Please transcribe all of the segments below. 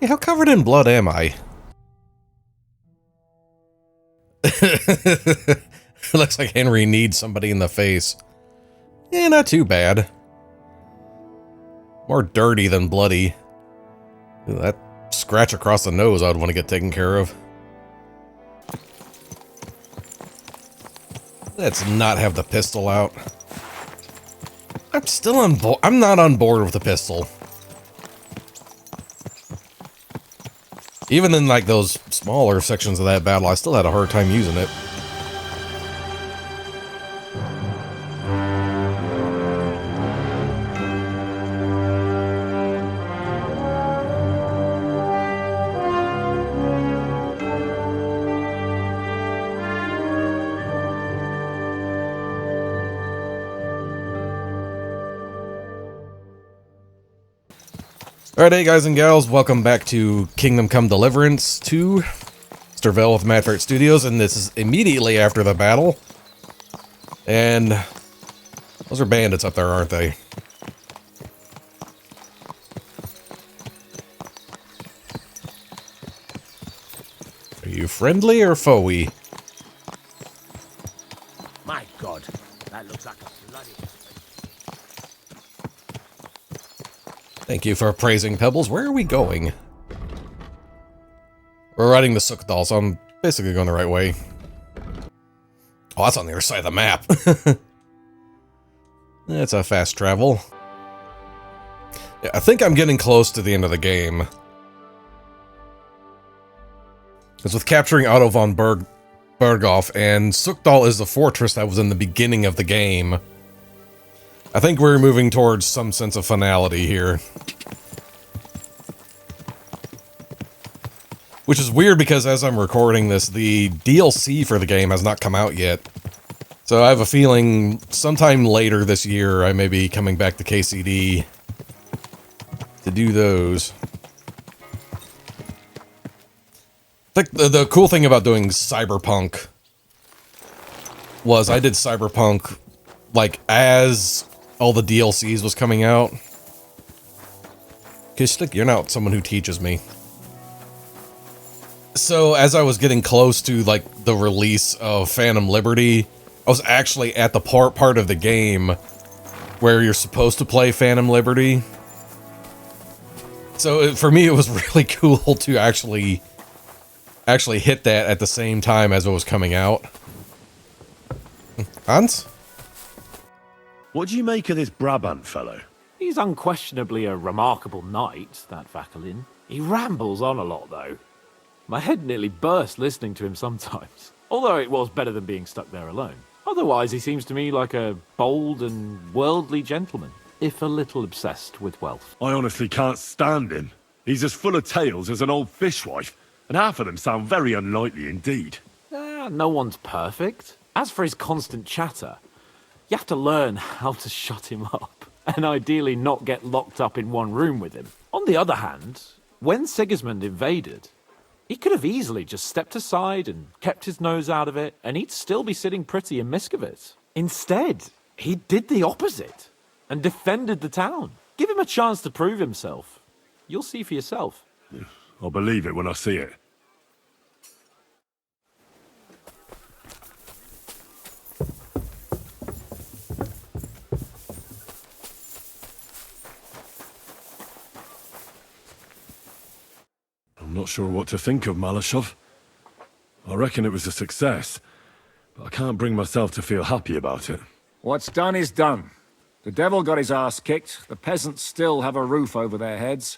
Hey, how covered in blood am I? Looks like Henry needs somebody in the face. Yeah, not too bad. More dirty than bloody. Ooh, that scratch across the nose I would want to get taken care of. Let's not have the pistol out. I'm still on board. I'm not on board with the pistol. Even in like those smaller sections of that battle, I still had a hard time using it. Alright, hey guys and gals, welcome back to Kingdom Come Deliverance 2, Stervell with Mad Ferret Studios, and this is immediately after the battle. And those are bandits up there, aren't they? Are you friendly or foe-y? My God, that looks like a bloody... Thank you for praising, Pebbles. Where are we going? We're riding the Sookdal, so I'm basically going the right way. Oh, that's on the other side of the map. That's a fast travel. Yeah, I think I'm getting close to the end of the game. Because with capturing Otto von Bergow, and Sookdal is the fortress that was in the beginning of the game, I think we're moving towards some sense of finality here. Which is weird because as I'm recording this, the DLC for the game has not come out yet. So I have a feeling sometime later this year I may be coming back to KCD to do those. I think the cool thing about doing Cyberpunk was I did Cyberpunk like as all the DLCs was coming out. Because you're not someone who teaches me. So as I was getting close to like the release of Phantom Liberty, I was actually at the part of the game where you're supposed to play Phantom Liberty. So for me, it was really cool to actually hit that at the same time as it was coming out. Hans? What do you make of this Brabant fellow? He's unquestionably a remarkable knight, that Vakelin. He rambles on a lot, though. My head nearly burst listening to him sometimes. Although it was better than being stuck there alone. Otherwise, he seems to me like a bold and worldly gentleman, if a little obsessed with wealth. I honestly can't stand him. He's as full of tales as an old fishwife, and half of them sound very unlikely indeed. No one's perfect. As for his constant chatter, you have to learn how to shut him up, and ideally not get locked up in one room with him. On the other hand, when Sigismund invaded, he could have easily just stepped aside and kept his nose out of it, and he'd still be sitting pretty in Miskovitz. Instead, he did the opposite, and defended the town. Give him a chance to prove himself. You'll see for yourself. I'll believe it when I see it. I'm not sure what to think of Malashov. I reckon it was a success, but I can't bring myself to feel happy about it. What's done is done. The devil got his ass kicked, the peasants still have a roof over their heads,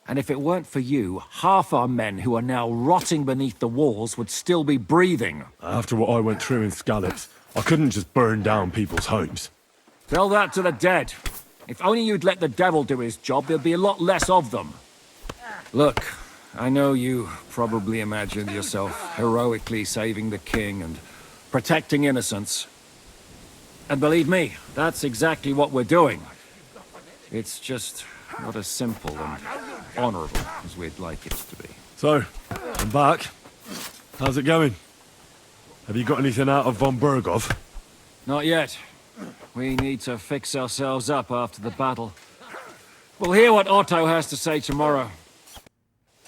and if it weren't for you, half our men who are now rotting beneath the walls would still be breathing. After what I went through in Skalitz, I couldn't just burn down people's homes. Tell that to the dead. If only you'd let the devil do his job, there'd be a lot less of them. Look, I know you probably imagined yourself heroically saving the king and protecting innocents. And believe me, that's exactly what we're doing. It's just not as simple and honorable as we'd like it to be. So, I'm back. How's it going? Have you got anything out of von Bergow? Not yet. We need to fix ourselves up after the battle. We'll hear what Otto has to say tomorrow.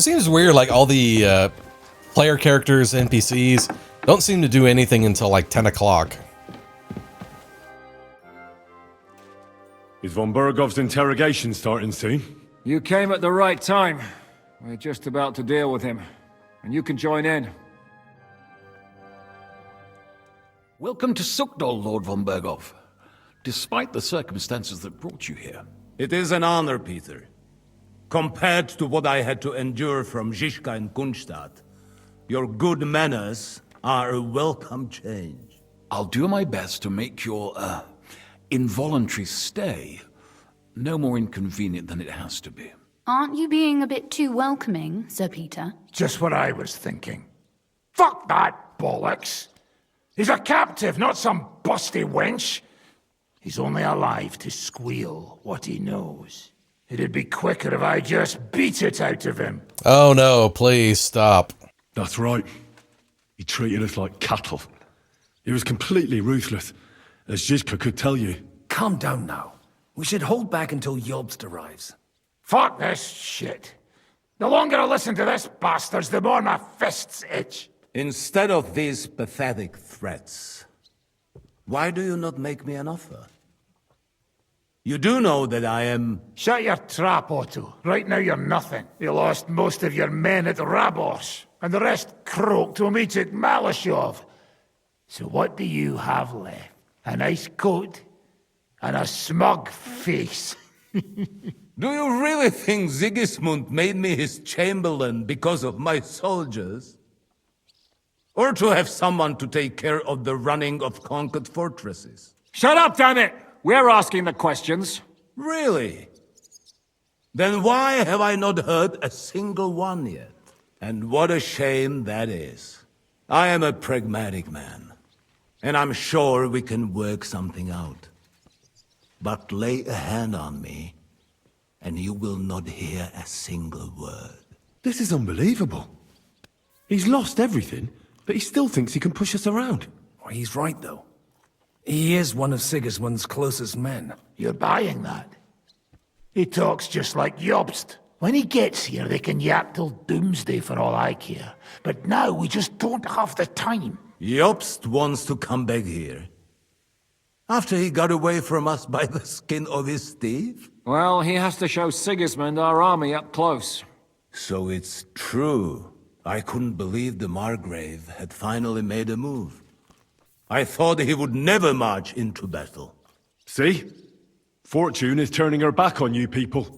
It seems weird, like all the player characters, NPCs, don't seem to do anything until like 10 o'clock. Is von Bergow's interrogation starting soon? You came at the right time. We're just about to deal with him. And you can join in. Welcome to Sukdal, Lord von Bergow. Despite the circumstances that brought you here. It is an honor, Peter. Compared to what I had to endure from Zizka and Kunstadt, your good manners are a welcome change. I'll do my best to make your, involuntary stay no more inconvenient than it has to be. Aren't you being a bit too welcoming, Sir Peter? Just what I was thinking. Fuck that bollocks. He's a captive, not some busty wench. He's only alive to squeal what he knows. It'd be quicker if I just beat it out of him. Oh no, please stop. That's right. He treated us like cattle. He was completely ruthless, as Zizka could tell you. Calm down now. We should hold back until Jobst arrives. Fuck this shit. The longer I listen to this bastards, the more my fists itch. Instead of these pathetic threats, why do you not make me an offer? You do know that I am... Shut your trap, Otto. Right now you're nothing. You lost most of your men at Rabos, and the rest croaked when we took Malashov. So what do you have left? A nice coat and a smug face. Do you really think Sigismund made me his chamberlain because of my soldiers? Or to have someone to take care of the running of conquered fortresses? Shut up, damn it! We're asking the questions. Really? Then why have I not heard a single one yet? And what a shame that is. I am a pragmatic man, and I'm sure we can work something out. But lay a hand on me, and you will not hear a single word. This is unbelievable. He's lost everything, but he still thinks he can push us around. Oh, he's right, though. He is one of Sigismund's closest men. You're buying that? He talks just like Jobst. When he gets here, they can yap till doomsday for all I care. But now we just don't have the time. Jobst wants to come back here. After he got away from us by the skin of his teeth? Well, he has to show Sigismund our army up close. So it's true. I couldn't believe the Margrave had finally made a move. I thought he would never march into battle. See? Fortune is turning her back on you people.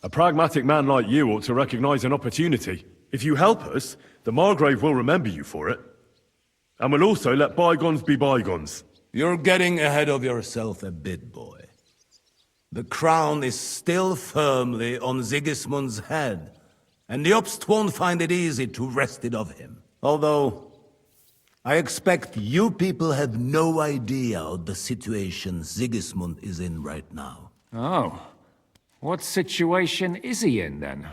A pragmatic man like you ought to recognize an opportunity. If you help us, the Margrave will remember you for it. And will also let bygones be bygones. You're getting ahead of yourself a bit, boy. The crown is still firmly on Sigismund's head, and Jobst won't find it easy to wrest it of him. Although, I expect you people have no idea of the situation Sigismund is in right now. Oh. What situation is he in, then?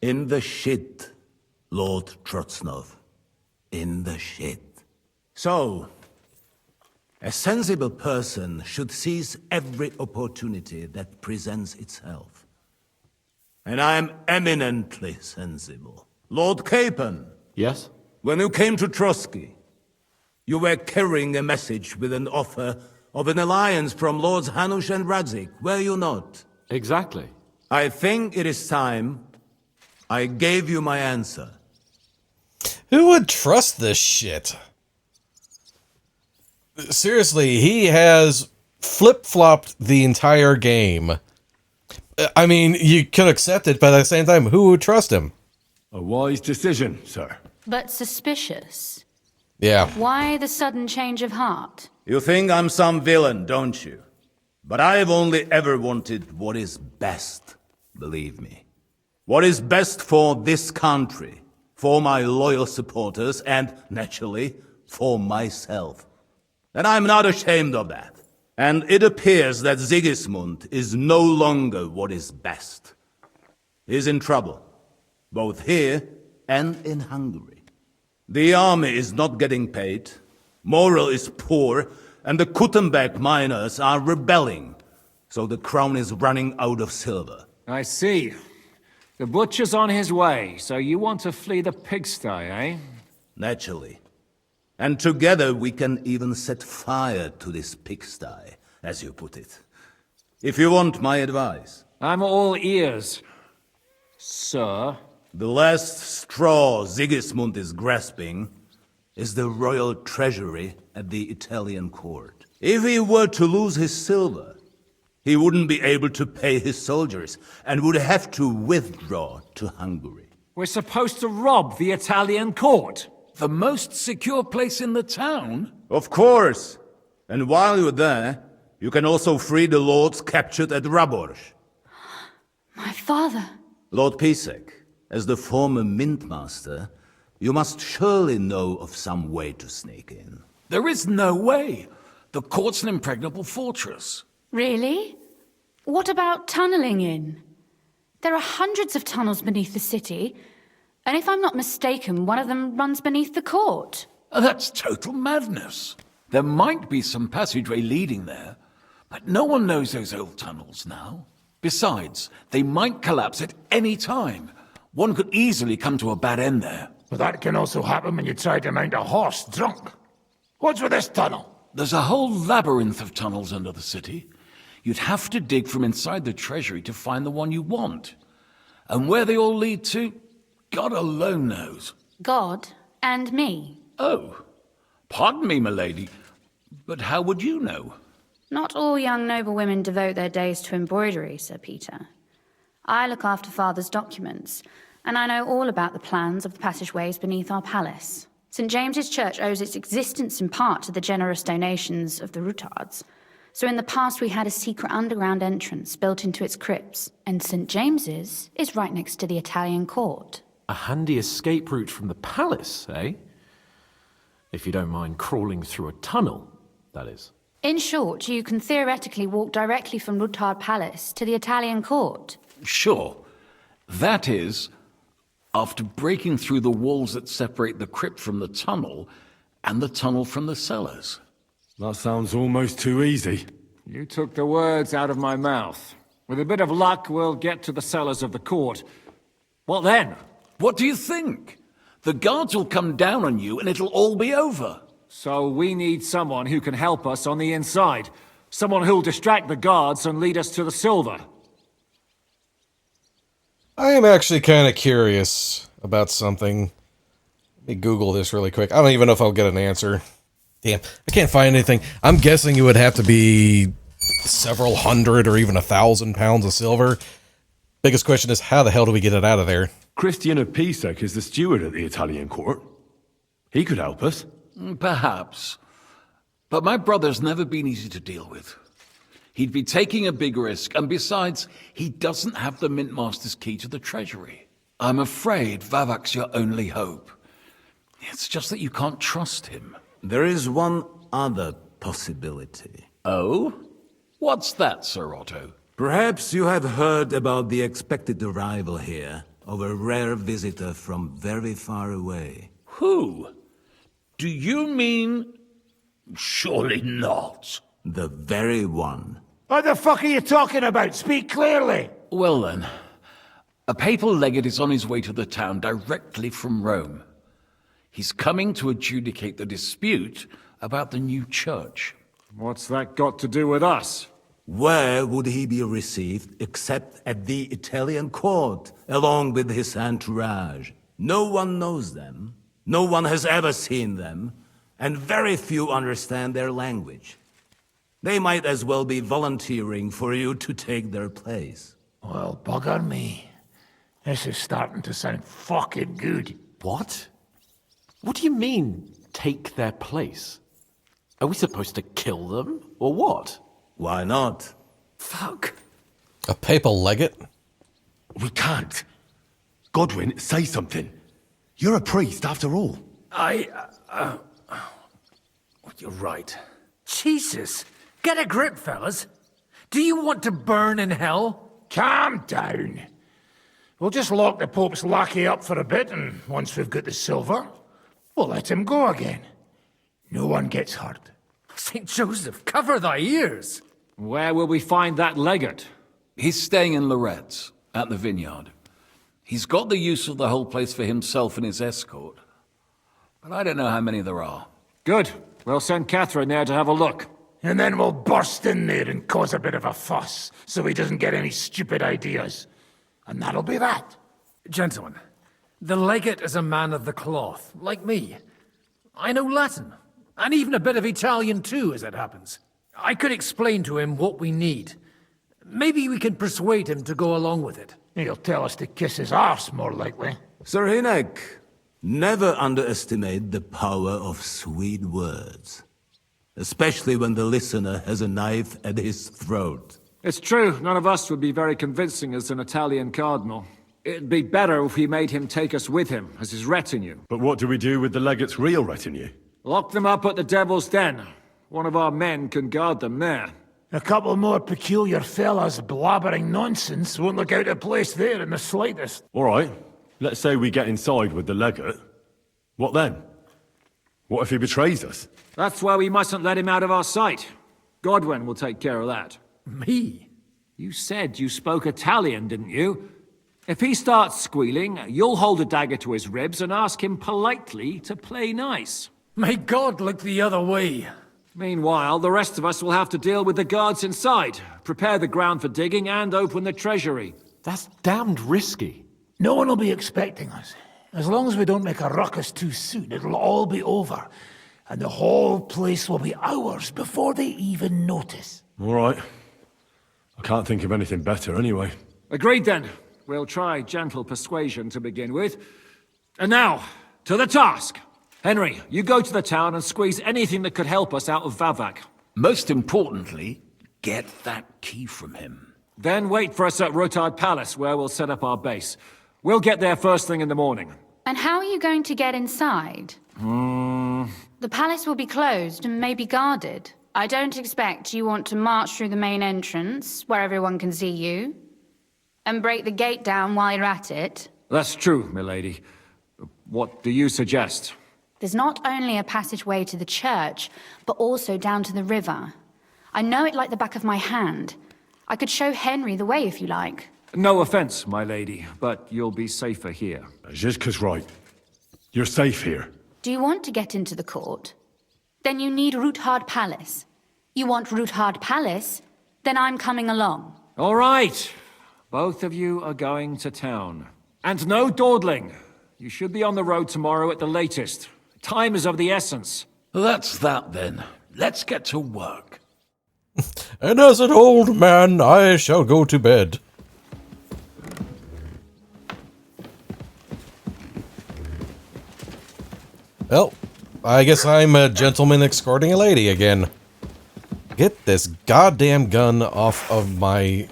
In the shit, Lord Trotsnov. In the shit. So, a sensible person should seize every opportunity that presents itself. And I am eminently sensible. Lord Capon. Yes? When you came to Trotsky, you were carrying a message with an offer of an alliance from Lords Hanush and Radzik, were you not? Exactly. I think it is time I gave you my answer. Who would trust this shit? Seriously, he has flip-flopped the entire game. I mean, you could accept it, but at the same time, who would trust him? A wise decision, sir. But suspicious. Yeah. Why the sudden change of heart? You think I'm some villain, don't you? But I've only ever wanted what is best, believe me. What is best for this country, for my loyal supporters, and, naturally, for myself. And I'm not ashamed of that. And it appears that Sigismund is no longer what is best. He's in trouble, both here and in Hungary. The army is not getting paid, morale is poor, and the Kuttenberg miners are rebelling, so the crown is running out of silver. I see. The butcher's on his way, so you want to flee the pigsty, eh? Naturally. And together we can even set fire to this pigsty, as you put it. If you want my advice. I'm all ears, sir. The last straw Sigismund is grasping is the royal treasury at the Italian court. If he were to lose his silver, he wouldn't be able to pay his soldiers and would have to withdraw to Hungary. We're supposed to rob the Italian court. The most secure place in the town? Of course. And while you're there, you can also free the lords captured at Raborz. My father. Lord Pisek, as the former mintmaster, you must surely know of some way to sneak in. There is no way. The court's an impregnable fortress. Really? What about tunneling in? There are hundreds of tunnels beneath the city, and if I'm not mistaken, one of them runs beneath the court. That's total madness. There might be some passageway leading there, but no one knows those old tunnels now. Besides, they might collapse at any time. One could easily come to a bad end there. But that can also happen when you try to mount a horse drunk. What's with this tunnel? There's a whole labyrinth of tunnels under the city. You'd have to dig from inside the treasury to find the one you want. And where they all lead to, God alone knows. God and me. Oh, pardon me, milady, but how would you know? Not all young noblewomen devote their days to embroidery, Sir Peter. I look after Father's documents, and I know all about the plans of the passageways beneath our palace. St. James's Church owes its existence in part to the generous donations of the Routards. So in the past we had a secret underground entrance built into its crypts, and St. James's is right next to the Italian court. A handy escape route from the palace, eh? If you don't mind crawling through a tunnel, that is. In short, you can theoretically walk directly from Routard Palace to the Italian court. Sure. That is, after breaking through the walls that separate the crypt from the tunnel, and the tunnel from the cellars. That sounds almost too easy. You took the words out of my mouth. With a bit of luck, we'll get to the cellars of the court. What then? What do you think? The guards will come down on you and it'll all be over. So we need someone who can help us on the inside. Someone who'll distract the guards and lead us to the silver. I am actually kind of curious about something. Let me Google this really quick. I don't even know if I'll get an answer. Damn, I can't find anything. I'm guessing it would have to be several hundred or even 1,000 pounds of silver. Biggest question is, how the hell do we get it out of there? Christian of Pisek is the steward at the Italian court. He could help us. Perhaps. But my brother's never been easy to deal with. He'd be taking a big risk, and besides, he doesn't have the Mintmaster's key to the treasury. I'm afraid Vavak's your only hope. It's just that you can't trust him. There is one other possibility. Oh? What's that, Sir Otto? Perhaps you have heard about the expected arrival here of a rare visitor from very far away. Who? Do you mean... Surely not. The very one. What the fuck are you talking about? Speak clearly! Well then, a papal legate is on his way to the town directly from Rome. He's coming to adjudicate the dispute about the new church. What's that got to do with us? Where would he be received except at the Italian court, along with his entourage? No one knows them, no one has ever seen them, and very few understand their language. They might as well be volunteering for you to take their place. Well, bugger me. This is starting to sound fucking good. What? What do you mean, take their place? Are we supposed to kill them, or what? Why not? Fuck. A papal legate? We can't. Godwin, say something. You're a priest, after all. You're right. Jesus! Get a grip, fellas. Do you want to burn in hell? Calm down. We'll just lock the Pope's lackey up for a bit, and once we've got the silver, we'll let him go again. No one gets hurt. St. Joseph, cover thy ears! Where will we find that legate? He's staying in Loretz, at the vineyard. He's got the use of the whole place for himself and his escort. But I don't know how many there are. Good. We'll send Catherine there to have a look. And then we'll burst in there and cause a bit of a fuss, so he doesn't get any stupid ideas. And that'll be that. Gentlemen, the legate is a man of the cloth, like me. I know Latin, and even a bit of Italian too, as it happens. I could explain to him what we need. Maybe we can persuade him to go along with it. He'll tell us to kiss his arse, more likely. Sir Hinek, never underestimate the power of sweet words. Especially when the listener has a knife at his throat. It's true, none of us would be very convincing as an Italian cardinal. It'd be better if we made him take us with him, as his retinue. But what do we do with the legate's real retinue? Lock them up at the Devil's Den. One of our men can guard them there. A couple more peculiar fellas blabbering nonsense won't look out of place there in the slightest. All right, let's say we get inside with the legate. What then? What if he betrays us? That's why we mustn't let him out of our sight. Godwin will take care of that. Me? You said you spoke Italian, didn't you? If he starts squealing, you'll hold a dagger to his ribs and ask him politely to play nice. May God look the other way. Meanwhile, the rest of us will have to deal with the guards inside, prepare the ground for digging, and open the treasury. That's damned risky. No one will be expecting us. As long as we don't make a ruckus too soon, it'll all be over. And the whole place will be ours before they even notice. All right. I can't think of anything better anyway. Agreed then. We'll try gentle persuasion to begin with. And now, to the task! Henry, you go to the town and squeeze anything that could help us out of Vavak. Most importantly, get that key from him. Then wait for us at Rotard Palace, where we'll set up our base. We'll get there first thing in the morning. And how are you going to get inside? The palace will be closed and maybe guarded. I don't expect you want to march through the main entrance, where everyone can see you, and break the gate down while you're at it. That's true, milady. What do you suggest? There's not only a passageway to the church, but also down to the river. I know it like the back of my hand. I could show Henry the way if you like. No offense, my lady, but you'll be safer here. Zhizka's right. You're safe here. Do you want to get into the court? Then you need Roothard Palace. You want Roothard Palace? Then I'm coming along. All right. Both of you are going to town. And no dawdling. You should be on the road tomorrow at the latest. Time is of the essence. That's that then. Let's get to work. And as an old man, I shall go to bed. Well, I guess I'm a gentleman escorting a lady again. Get this goddamn gun off of my...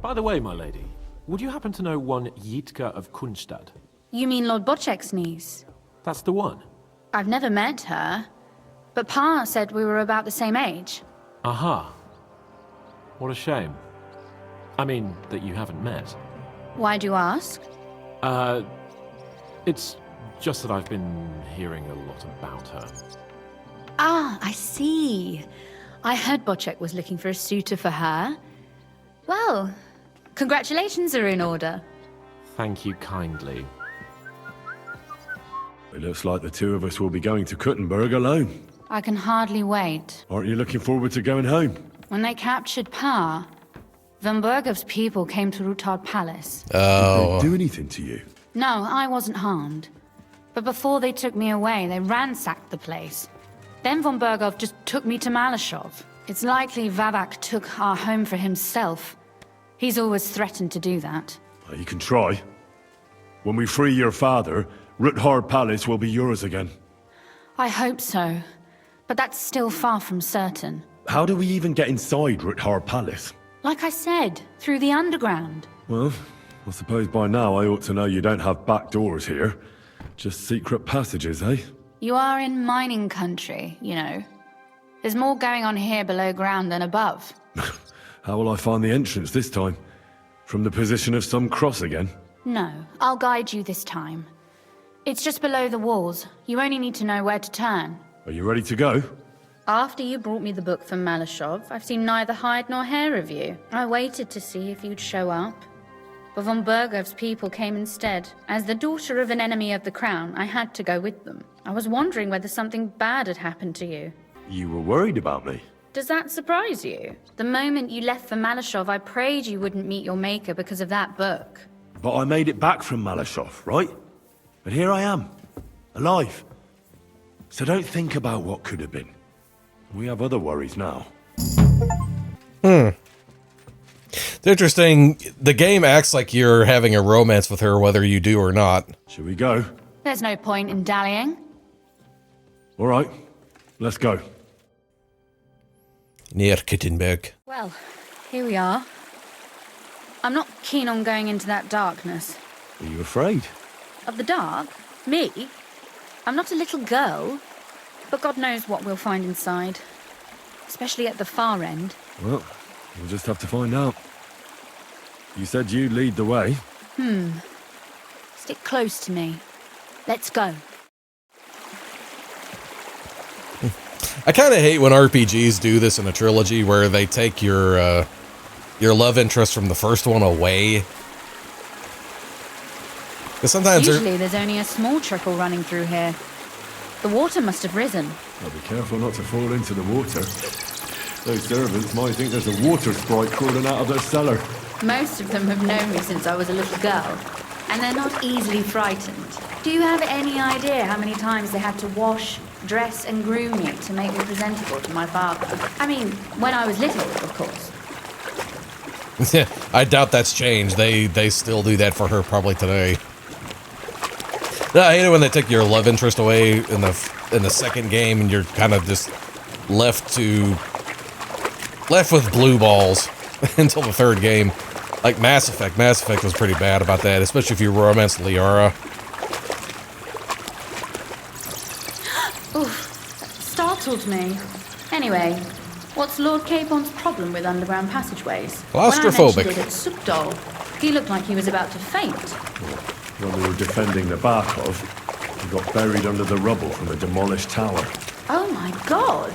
By the way, my lady, would you happen to know one Yitka of Kunstad? You mean Lord Bocek's niece? That's the one. I've never met her, but Pa said we were about the same age. Aha. What a shame. I mean, that you haven't met. Why do you ask? It's just that I've been hearing a lot about her. Ah, I see. I heard Bocek was looking for a suitor for her. Well, congratulations are in order. Thank you kindly. It looks like the two of us will be going to Kuttenberg alone. I can hardly wait. Aren't you looking forward to going home? When they captured Pa, Van Bergov's people came to Rutard Palace. Did they do anything to you? No, I wasn't harmed. But before they took me away, they ransacked the place. Then Von Bergov just took me to Malashov. It's likely Vavak took our home for himself. He's always threatened to do that. Well, you can try. When we free your father, Rutgard Palace will be yours again. I hope so. But that's still far from certain. How do we even get inside Rutgard Palace? Like I said, through the underground. Well, I suppose by now I ought to know you don't have back doors here. Just secret passages, eh? You are in mining country, you know. There's more going on here below ground than above. How will I find the entrance this time? From the position of some cross again? No, I'll guide you this time. It's just below the walls. You only need to know where to turn. Are you ready to go? After you brought me the book from Malashov, I've seen neither hide nor hair of you. I waited to see if you'd show up. But von Bergow's people came instead. As the daughter of an enemy of the crown, I had to go with them. I was wondering whether something bad had happened to you. You were worried about me? Does that surprise you? The moment you left for Malashov, I prayed you wouldn't meet your maker because of that book. But I made it back from Malashov, right? But here I am, alive. So don't think about what could have been. We have other worries now. It's interesting. The game acts like you're having a romance with her, whether you do or not. Should we go? There's no point in dallying. All right, let's go. Near Kittenberg. Well, here we are. I'm not keen on going into that darkness. Are you afraid? Of the dark? Me? I'm not a little girl. But God knows what we'll find inside. Especially at the far end. Well, we'll just have to find out. You said you'd lead the way. Stick close to me. Let's go. I kind of hate when RPGs do this in a trilogy where they take your love interest from the first one away. Because sometimes usually there's only a small trickle running through here. The water must have risen. I'll be careful not to fall into the water. Those servants might think there's a water sprite crawling out of their cellar. Most of them have known me since I was a little girl, and they're not easily frightened. Do you have any idea how many times they had to wash, dress, and groom me to make me presentable to my father? I mean, when I was little, of course. I doubt that's changed. They still do that for her probably today. No, I hate it when they take your love interest away in the second game and you're kind of just left with blue balls until the third game. Like Mass Effect. Mass Effect was pretty bad about that, especially if you romance Liara. Oof, that startled me. Anyway, what's Lord Capon's problem with underground passageways? Claustrophobic. When I mentioned it at Sukdol, he looked like he was about to faint. When we were defending the Barkov, he got buried under the rubble from a demolished tower. Oh my god!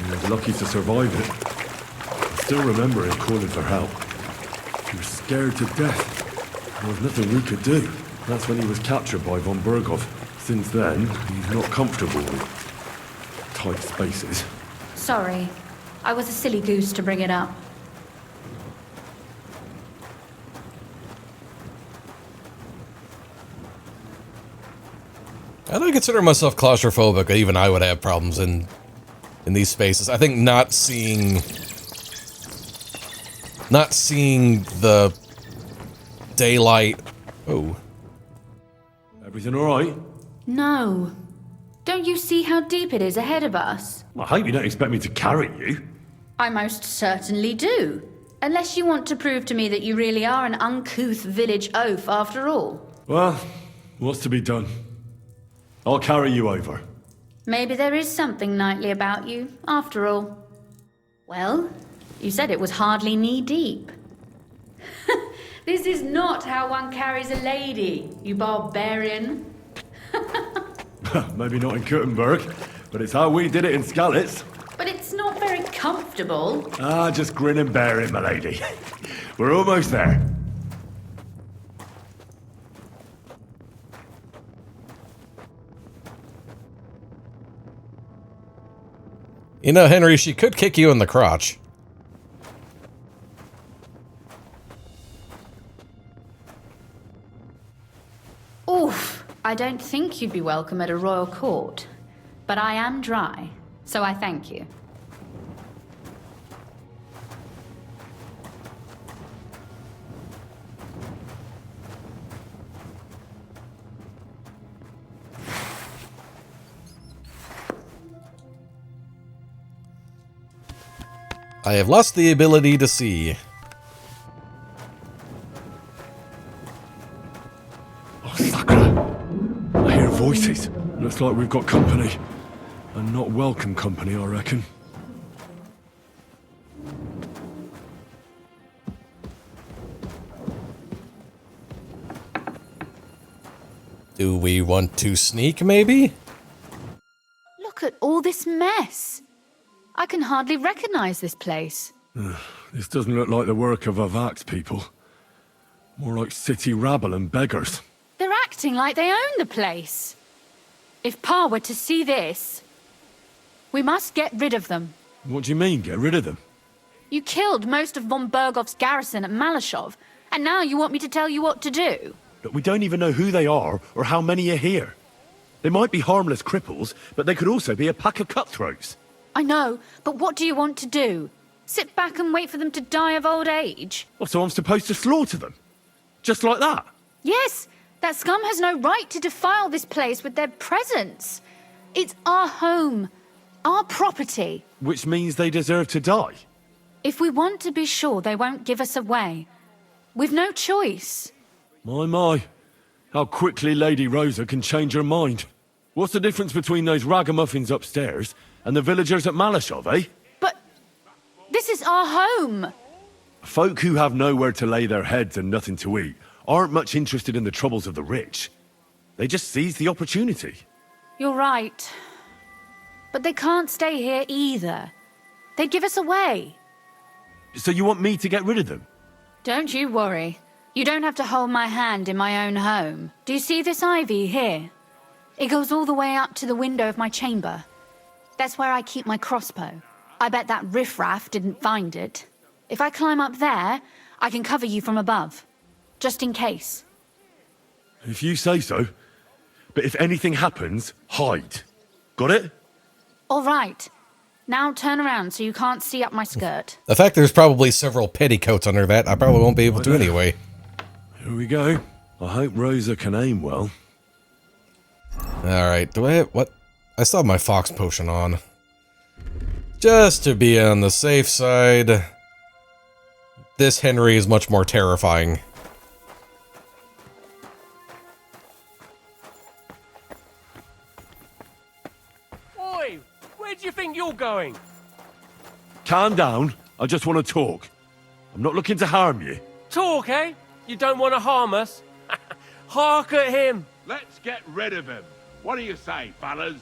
He was lucky to survive it. I still remember him calling for help. He was scared to death. There was nothing we could do. That's when he was captured by von Bergow. Since then, he's not comfortable with tight spaces. Sorry, I was a silly goose to bring it up. I don't consider myself claustrophobic. Even I would have problems in these spaces. I think not seeing the daylight. Oh. Everything all right? No. Don't you see how deep it is ahead of us? I hope you don't expect me to carry you. I most certainly do. Unless you want to prove to me that you really are an uncouth village oaf after all. Well, what's to be done? I'll carry you over. Maybe there is something knightly about you, after all. Well, you said it was hardly knee-deep. This is not how one carries a lady, you barbarian. Maybe not in Kuttenberg, but it's how we did it in Skalitz. But it's not very comfortable. Ah, just grin and bear it, my lady. We're almost there. You know, Henry, she could kick you in the crotch. Oof, I don't think you'd be welcome at a royal court. But I am dry, so I thank you. I have lost the ability to see. Oh, Sakura! I hear voices. Looks like we've got company. And not welcome company, I reckon. Do we want to sneak, maybe? Look at all this mess. I can hardly recognize this place. This doesn't look like the work of Avak's people. More like city rabble and beggars. They're acting like they own the place. If Pa were to see this, we must get rid of them. What do you mean, get rid of them? You killed most of von Bergow's garrison at Malashov, and now you want me to tell you what to do? But we don't even know who they are or how many are here. They might be harmless cripples, but they could also be a pack of cutthroats. I know, but what do you want to do? Sit back and wait for them to die of old age? Well, so I'm supposed to slaughter them? Just like that? Yes, that scum has no right to defile this place with their presence. It's our home, our property. Which means they deserve to die. If we want to be sure they won't give us away, we've no choice. My. How quickly Lady Rosa can change her mind. What's the difference between those ragamuffins upstairs and the villagers at Malashov, eh? But this is our home. Folk who have nowhere to lay their heads and nothing to eat aren't much interested in the troubles of the rich. They just seize the opportunity. You're right. But they can't stay here either. They'd give us away. So you want me to get rid of them? Don't you worry. You don't have to hold my hand in my own home. Do you see this ivy here? It goes all the way up to the window of my chamber. That's where I keep my crossbow. I bet that riffraff didn't find it. If I climb up there, I can cover you from above. Just in case. If you say so. But if anything happens, hide. Got it? All right. Now turn around so you can't see up my skirt. The fact there's probably several petticoats under that, I probably won't be able to anyway. Here we go. I hope Rosa can aim well. Alright, do I have, what? I still have my fox potion on. Just to be on the safe side. This Henry is much more terrifying. Oi! Where do you think you're going? Calm down. I just want to talk. I'm not looking to harm you. Talk, eh? You don't want to harm us? Hark at him! Let's get rid of him. What do you say, fellas?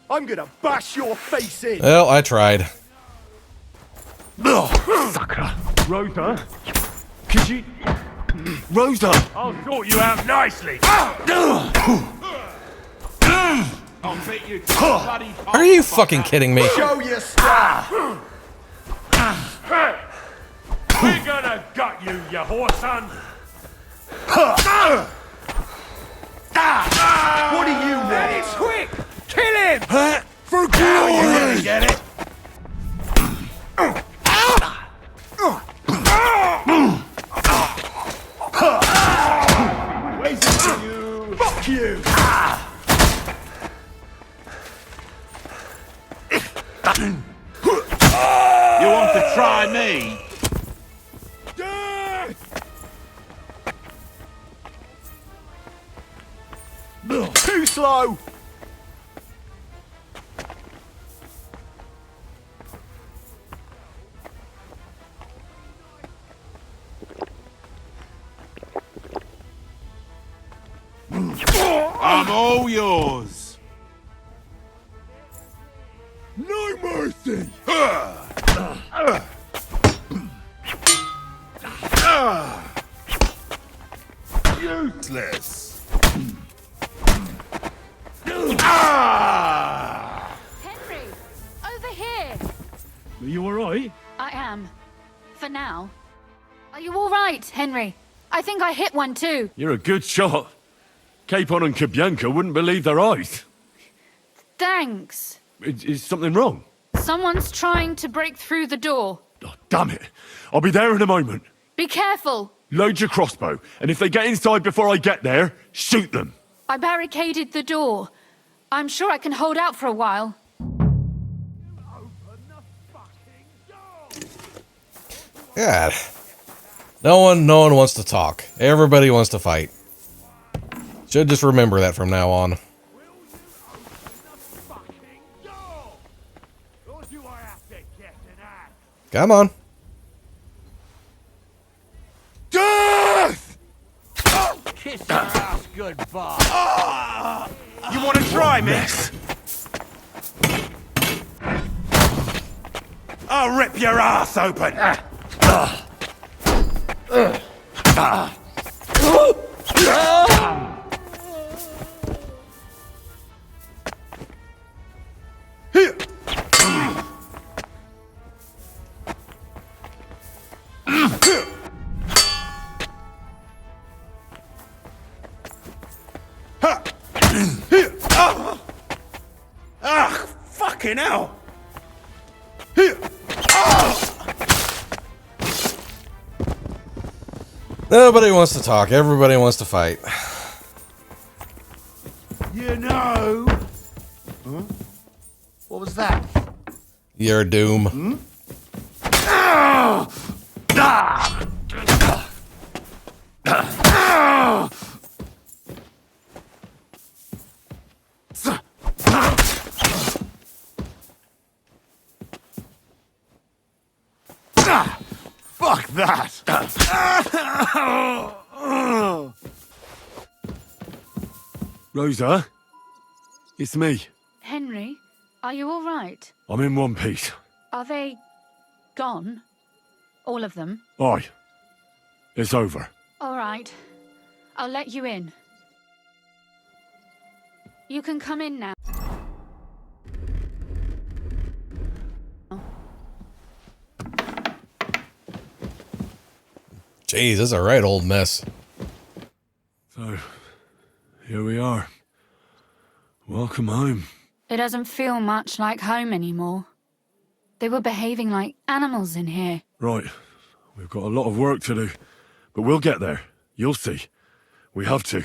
I'm gonna bash your face in! Well, I tried. Sucker! Rosa? Could you... Rosa! I'll sort you out nicely. I'll beat you to bloody... Are you fucking kidding me? Show your stuff! We're gonna gut you, you whoreson! What do you want? It's quick! Kill him! For glory! You really get it? Waiting for you! Fuck you! You want to try me? Too slow! I'm all yours. No mercy! Useless. Henry! Over here! Are you alright? I am. For now. Are you all right, Henry? I think I hit one too. You're a good shot. Capon and Kabianka wouldn't believe their eyes. Thanks. Is something wrong? Someone's trying to break through the door. Oh, damn it. I'll be there in a moment. Be careful. Load your crossbow, and if they get inside before I get there, shoot them. I barricaded the door. I'm sure I can hold out for a while. God. No one wants to talk. Everybody wants to fight. Should just remember that from now on. Come on. Death! Kiss your ass goodbye. You want to try me? I'll rip your ass open! Fucking hell! Nobody wants to talk. Everybody wants to fight. You know... Huh? What was that? Your doom. Fuck that! Rosa? It's me. Henry, are you all right? I'm in one piece. Are they gone? All of them? Aye. It's over. All right. I'll let you in. You can come in now. Jeez, this is a right old mess. So, here we are. Welcome home. It doesn't feel much like home anymore. They were behaving like animals in here. Right. We've got a lot of work to do. But we'll get there. You'll see. We have to.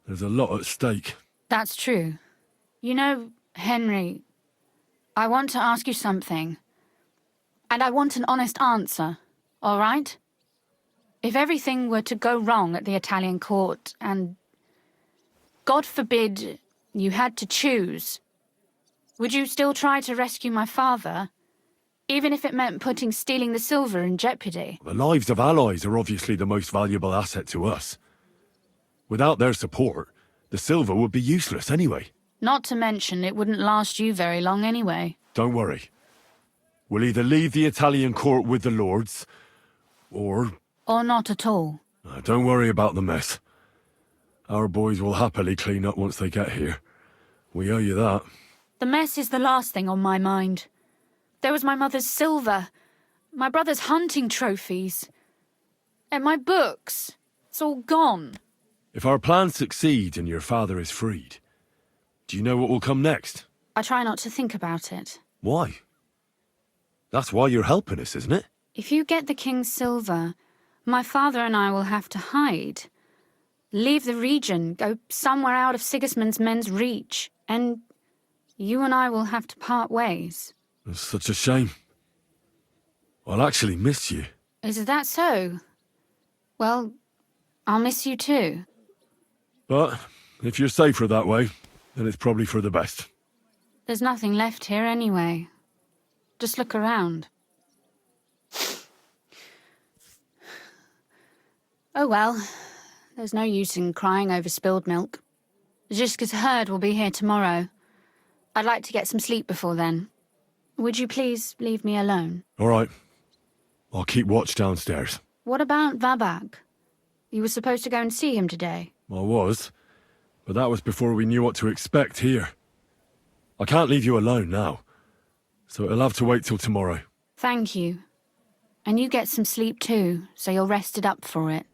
There's a lot at stake. That's true. You know, Henry, I want to ask you something. And I want an honest answer, all right? If everything were to go wrong at the Italian court and, God forbid, you had to choose, would you still try to rescue my father, even if it meant putting stealing the silver in jeopardy? The lives of allies are obviously the most valuable asset to us. Without their support, the silver would be useless anyway. Not to mention it wouldn't last you very long anyway. Don't worry. We'll either leave the Italian court with the lords, or... Or not at all. Don't worry about the mess. Our boys will happily clean up once they get here. We owe you that. The mess is the last thing on my mind. There was my mother's silver, my brother's hunting trophies, and my books. It's all gone. If our plan succeeds and your father is freed, do you know what will come next? I try not to think about it. Why? That's why you're helping us, isn't it? If you get the king's silver, my father and I will have to hide. Leave the region, go somewhere out of Sigismund's men's reach, and you and I will have to part ways. It's such a shame. I'll actually miss you. Is that so? Well, I'll miss you too. But if you're safer that way, then it's probably for the best. There's nothing left here anyway. Just look around. Oh well, there's no use in crying over spilled milk. Ziska's herd will be here tomorrow. I'd like to get some sleep before then. Would you please leave me alone? All right. I'll keep watch downstairs. What about Vabak? You were supposed to go and see him today. I was, but that was before we knew what to expect here. I can't leave you alone now, so it'll have to wait till tomorrow. Thank you. And you get some sleep too, so you're rested up for it.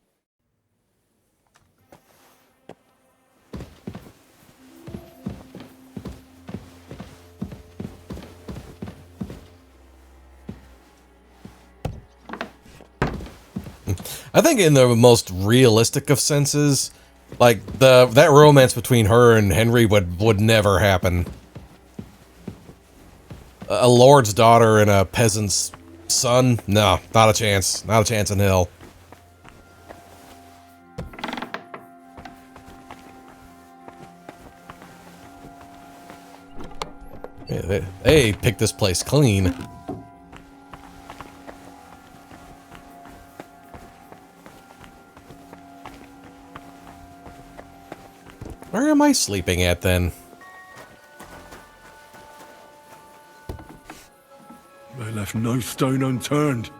I think in the most realistic of senses, like that romance between her and Henry would never happen. A lord's daughter and a peasant's son? No, not a chance. Not a chance in hell. Yeah, they picked this place clean. Where am I sleeping at then? They left left no stone unturned.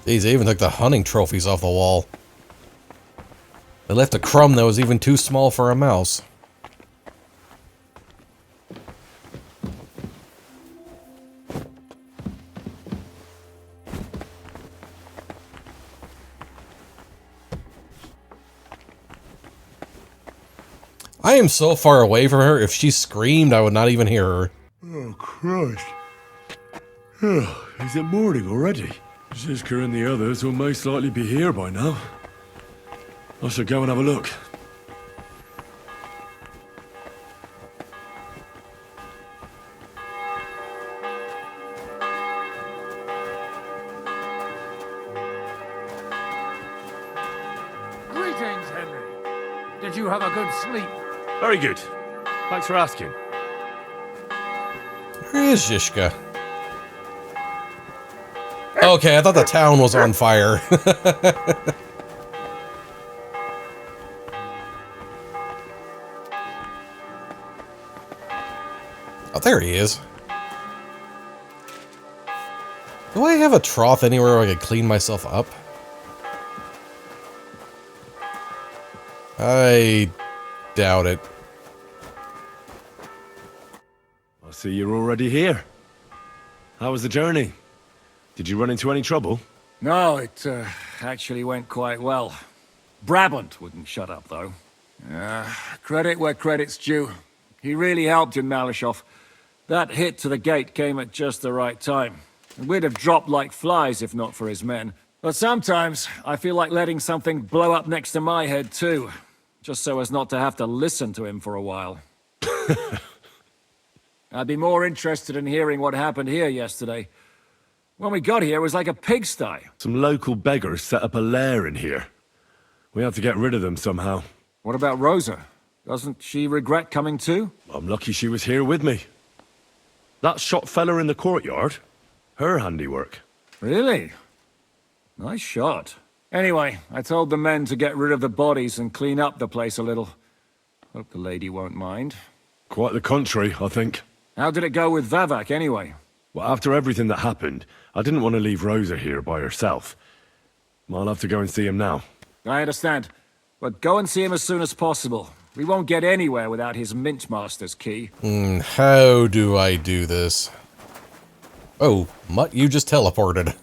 Geez, they even took the hunting trophies off the wall. They left a crumb that was even too small for a mouse. I am so far away from her, if she screamed, I would not even hear her. Oh, Christ. Is it morning already? Zizka and the others will most likely be here by now. I should go and have a look. Greetings, Henry. Did you have a good sleep? Very good. Thanks for asking. Where is Zizka? Okay, I thought the town was on fire. Oh, there he is. Do I have a trough anywhere where I could clean myself up? I doubt it. I see you're already here. How was the journey? Did you run into any trouble? No, it actually went quite well. Brabant wouldn't shut up, though. Credit where credit's due. He really helped in Malishov. That hit to the gate came at just the right time. And we'd have dropped like flies if not for his men. But sometimes, I feel like letting something blow up next to my head, too. Just so as not to have to listen to him for a while. I'd be more interested in hearing what happened here yesterday. When we got here, it was like a pigsty. Some local beggars set up a lair in here. We had to get rid of them somehow. What about Rosa? Doesn't she regret coming too? I'm lucky she was here with me. That shot fella in the courtyard, her handiwork. Really? Nice shot. Anyway, I told the men to get rid of the bodies and clean up the place a little. Hope the lady won't mind. Quite the contrary, I think. How did it go with Vavak, anyway? Well, after everything that happened, I didn't want to leave Rosa here by herself. I'll have to go and see him now. I understand. But go and see him as soon as possible. We won't get anywhere without his Mintmaster's key. How do I do this? Oh, Mutt, you just teleported.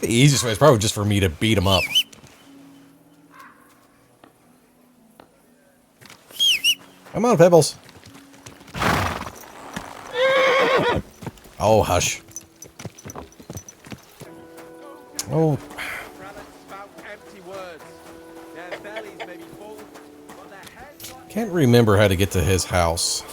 The easiest way is probably just for me to beat him up. Come on, Pebbles. Oh, hush. Oh. Can't remember how to get to his house.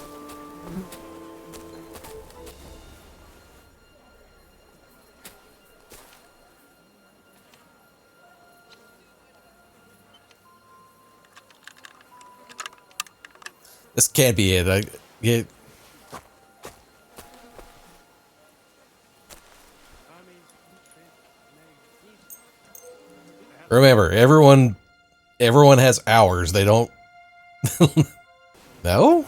This can't be it. Remember, everyone has hours. They don't. No?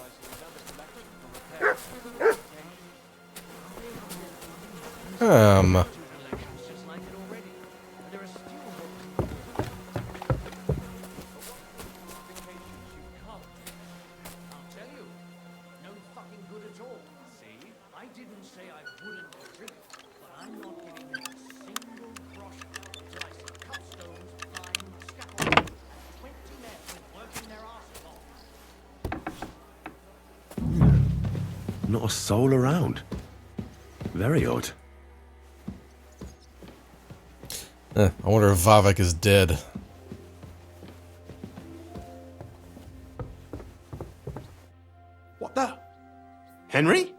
Not a soul around. Very odd. I wonder if Vavak is dead. What the? Henry?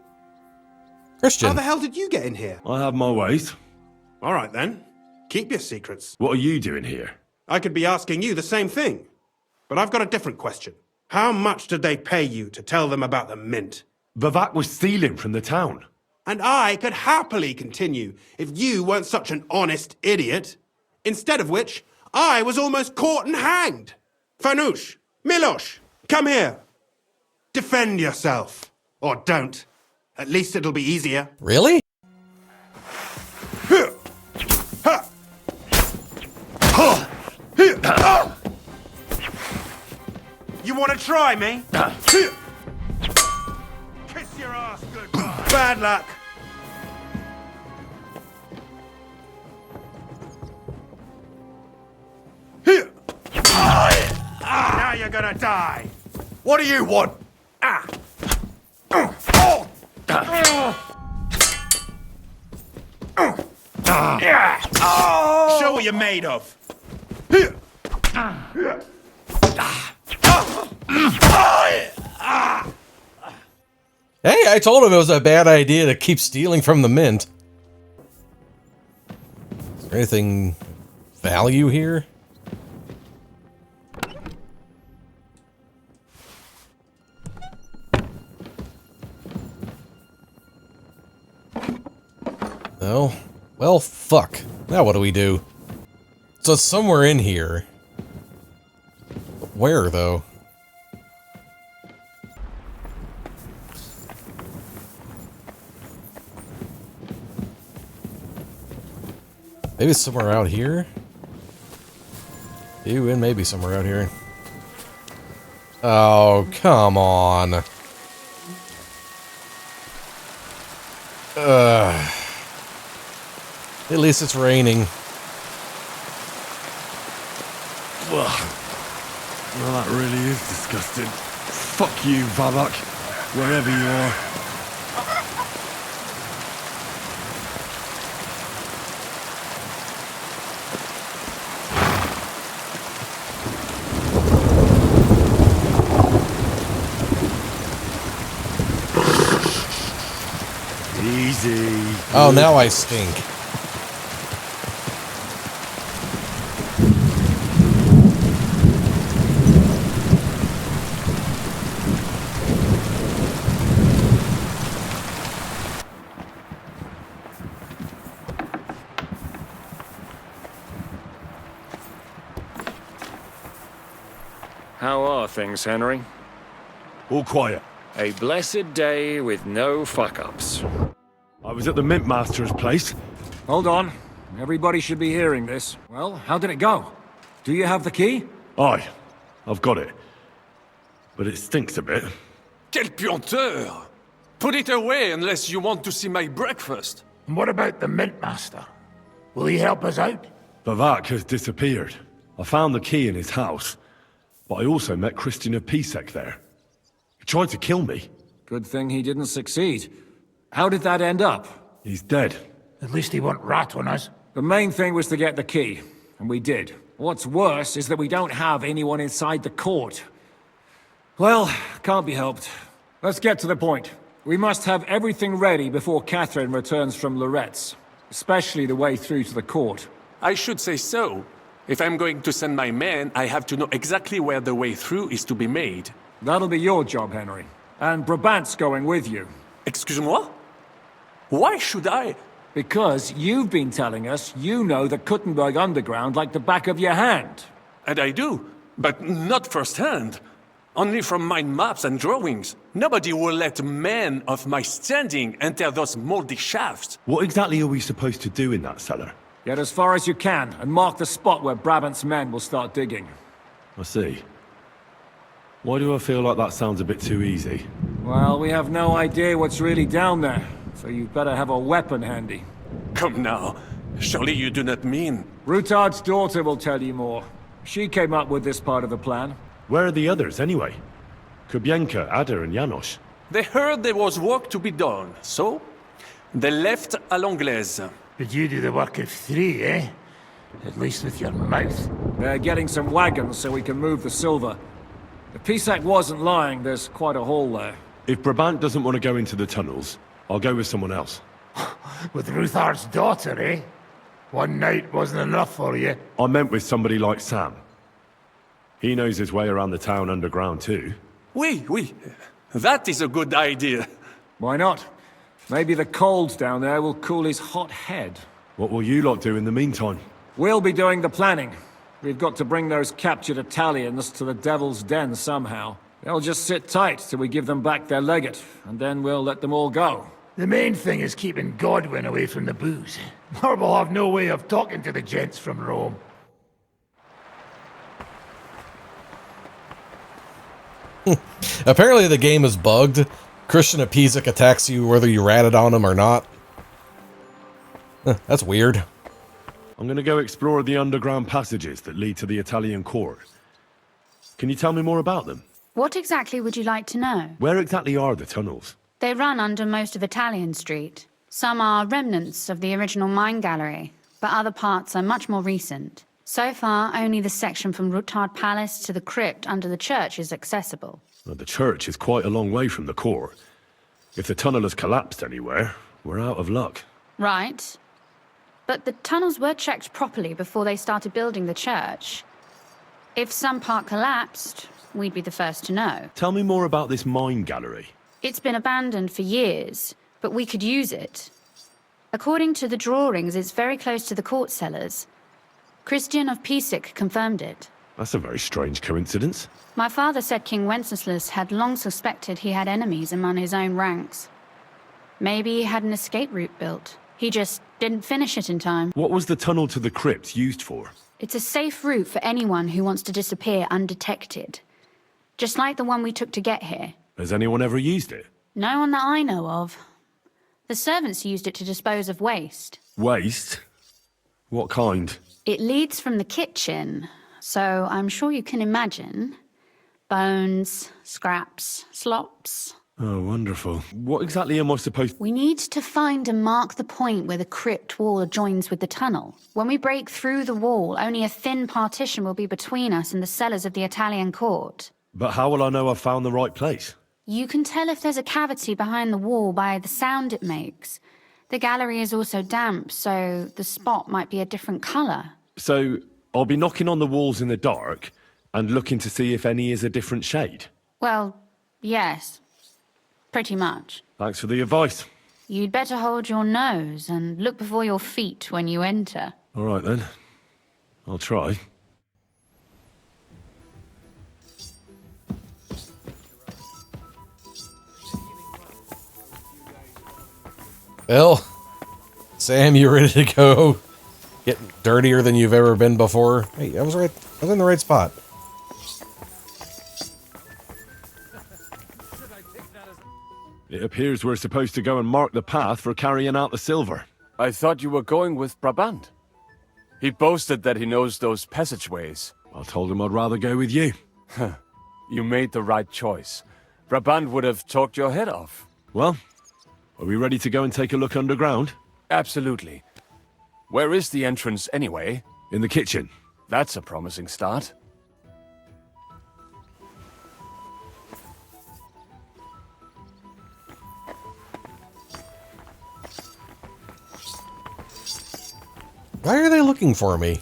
Christian. How the hell did you get in here? I have my ways. All right then. Keep your secrets. What are you doing here? I could be asking you the same thing. But I've got a different question. How much did they pay you to tell them about the mint? Vavak was stealing from the town. And I could happily continue if you weren't such an honest idiot. Instead of which, I was almost caught and hanged. Fanush, Milosh, come here. Defend yourself. Or don't. At least it'll be easier. Really? You want to try me? Kiss your ass goodbye. Bad luck. Now you're gonna die. What do you want? Show what you're made of. Hey, I told him it was a bad idea to keep stealing from the mint. Is there anything value here? No. Well, fuck. Now what do we do? So it's somewhere in here. Where, though? Maybe it's somewhere out here? Ew, and maybe somewhere out here. Oh, come on. At least it's raining. Well, that really is disgusting. Fuck you, Babak, wherever you are. Easy. Oh, now I stink. How are things, Henry? All quiet. A blessed day with no fuck-ups. I was at the Mint Master's place. Hold on. Everybody should be hearing this. Well, how did it go? Do you have the key? Aye, I've got it. But it stinks a bit. Quelle puanteur! Put it away unless you want to see my breakfast. And what about the Mint Master? Will he help us out? Vivek has disappeared. I found the key in his house, but I also met Christina Pisek there. He tried to kill me. Good thing he didn't succeed. How did that end up? He's dead. At least he won't rat on us. The main thing was to get the key, and we did. What's worse is that we don't have anyone inside the court. Well, can't be helped. Let's get to the point. We must have everything ready before Catherine returns from Loretz, especially the way through to the court. I should say so. If I'm going to send my men, I have to know exactly where the way through is to be made. That'll be your job, Henry. And Brabant's going with you. Excuse-moi? Why should I? Because you've been telling us you know the Kuttenberg underground like the back of your hand. And I do, but not firsthand. Only from mind maps and drawings. Nobody will let men of my standing enter those moldy shafts. What exactly are we supposed to do in that cellar? Get as far as you can, and mark the spot where Brabant's men will start digging. I see. Why do I feel like that sounds a bit too easy? Well, we have no idea what's really down there, so you better have a weapon handy. Come now. Surely you do not mean... Rutard's daughter will tell you more. She came up with this part of the plan. Where are the others, anyway? Kubienka, Ada, and Janosch. They heard there was work to be done, so... they left à l'anglaise. But you do the work of 3, eh? At least with your mouth. They're getting some wagons so we can move the silver. If Pisak wasn't lying, there's quite a hole there. If Brabant doesn't want to go into the tunnels, I'll go with someone else. With Ruthard's daughter, eh? One night wasn't enough for you. I meant with somebody like Sam. He knows his way around the town underground too. Oui. That is a good idea. Why not? Maybe the cold down there will cool his hot head. What will you lot do in the meantime? We'll be doing the planning. We've got to bring those captured Italians to the Devil's Den somehow. They'll just sit tight till we give them back their legate, and then we'll let them all go. The main thing is keeping Godwin away from the booze. Or we'll have no way of talking to the gents from Rome. Apparently the game is bugged. Christian Apesic attacks you whether you ratted on him or not. That's weird. I'm gonna go explore the underground passages that lead to the Italian court. Can you tell me more about them? What exactly would you like to know? Where exactly are the tunnels? They run under most of Italian Street. Some are remnants of the original mine gallery, but other parts are much more recent. So far, only the section from Rutard Palace to the crypt under the church is accessible. Well, the church is quite a long way from the court. If the tunnel has collapsed anywhere, we're out of luck. Right. But the tunnels were checked properly before they started building the church. If some part collapsed, we'd be the first to know. Tell me more about this mine gallery. It's been abandoned for years, but we could use it. According to the drawings, it's very close to the court cellars. Christian of Piesic confirmed it. That's a very strange coincidence. My father said King Wenceslas had long suspected he had enemies among his own ranks. Maybe he had an escape route built. He just didn't finish it in time. What was the tunnel to the crypt used for? It's a safe route for anyone who wants to disappear undetected. Just like the one we took to get here. Has anyone ever used it? No one that I know of. The servants used it to dispose of waste. Waste? What kind? It leads from the kitchen, so I'm sure you can imagine. Bones, scraps, slops. Oh, wonderful. What exactly am I supposed... We need to find and mark the point where the crypt wall joins with the tunnel. When we break through the wall, only a thin partition will be between us and the cellars of the Italian court. But how will I know I've found the right place? You can tell if there's a cavity behind the wall by the sound it makes. The gallery is also damp, so the spot might be a different colour. So, I'll be knocking on the walls in the dark and looking to see if any is a different shade? Well, yes. Pretty much. Thanks for the advice. You'd better hold your nose and look before your feet when you enter. All right then. I'll try. Well, Sam, you ready to go? Get dirtier than you've ever been before? Hey, I was right. I was in the right spot. It appears we're supposed to go and mark the path for carrying out the silver. I thought you were going with Brabant. He boasted that he knows those passageways. I told him I'd rather go with you. You made the right choice. Brabant would have talked your head off. Well, are we ready to go and take a look underground? Absolutely. Where is the entrance anyway? In the kitchen. That's a promising start. Why are they looking for me?